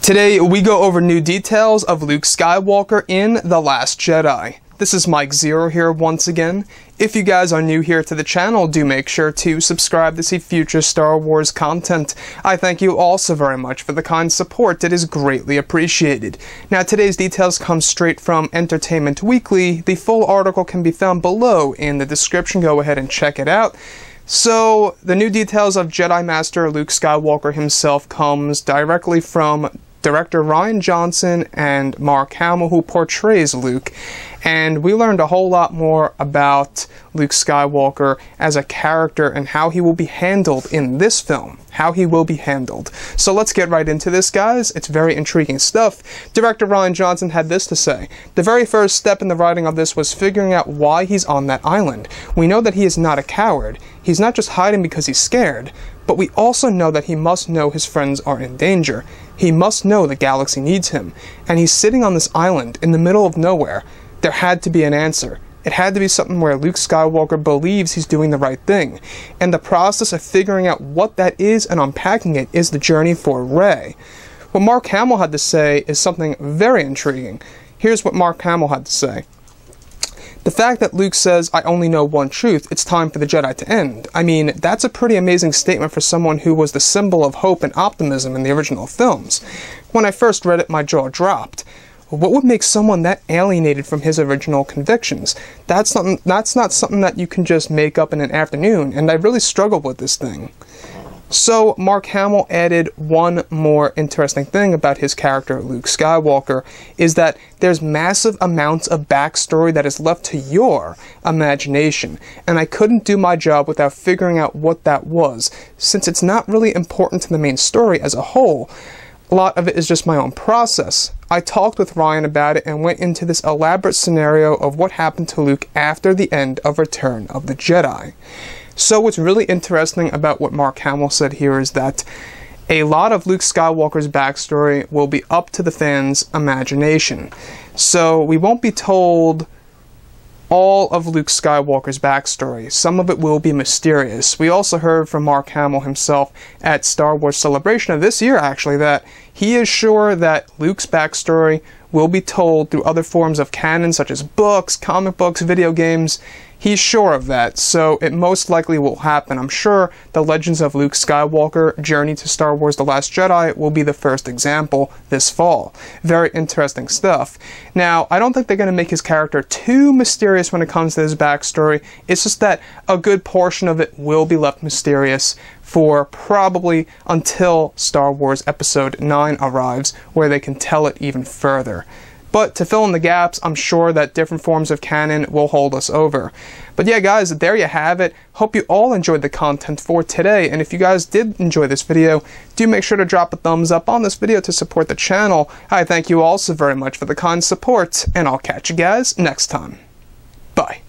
Today, we go over new details of Luke Skywalker in The Last Jedi. This is Mike Zero here once again. If you guys are new here to the channel, do make sure to subscribe to see future Star Wars content. I thank you all so very much for the kind support. It is greatly appreciated. Now, today's details come straight from Entertainment Weekly. The full article can be found below in the description. Go ahead and check it out. So, the new details of Jedi Master Luke Skywalker himself comes directly from director Rian Johnson and Mark Hamill, who portrays Luke, and we learned a whole lot more about Luke Skywalker as a character and how he will be handled in this film. How he will be handled. So let's get right into this, guys. It's very intriguing stuff. Director Rian Johnson had this to say: "The very first step in the writing of this was figuring out why he's on that island. We know that he is not a coward. He's not just hiding because he's scared, but we also know that he must know his friends are in danger. He must know the galaxy needs him. And he's sitting on this island in the middle of nowhere. There had to be an answer. It had to be something where Luke Skywalker believes he's doing the right thing. And the process of figuring out what that is and unpacking it is the journey for Rey." What Mark Hamill had to say is something very intriguing. Here's what Mark Hamill had to say: "The fact that Luke says, 'I only know one truth, it's time for the Jedi to end.' I mean, that's a pretty amazing statement for someone who was the symbol of hope and optimism in the original films. When I first read it, my jaw dropped. What would make someone that alienated from his original convictions? That's not something that you can just make up in an afternoon, and I really struggled with this thing." So, Mark Hamill added one more interesting thing about his character, Luke Skywalker, is that there's massive amounts of backstory that is left to your imagination, and I couldn't do my job without figuring out what that was. Since it's not really important to the main story as a whole, a lot of it is just my own process. I talked with Ryan about it and went into this elaborate scenario of what happened to Luke after the end of Return of the Jedi. So what's really interesting about what Mark Hamill said here is that a lot of Luke Skywalker's backstory will be up to the fans' imagination. So we won't be told all of Luke Skywalker's backstory. Some of it will be mysterious. We also heard from Mark Hamill himself at Star Wars Celebration of this year, actually, that he is sure that Luke's backstory will be told through other forms of canon, such as books, comic books, video games. He's sure of that, so it most likely will happen. I'm sure the Legends of Luke Skywalker Journey to Star Wars The Last Jedi will be the first example this fall. Very interesting stuff. Now, I don't think they're going to make his character too mysterious when it comes to his backstory. It's just that a good portion of it will be left mysterious for probably until Star Wars Episode 9 arrives, where they can tell it even further. But to fill in the gaps, I'm sure that different forms of canon will hold us over. But yeah, guys, there you have it. Hope you all enjoyed the content for today. And if you guys did enjoy this video, do make sure to drop a thumbs up on this video to support the channel. I thank you all so very much for the kind support, and I'll catch you guys next time. Bye.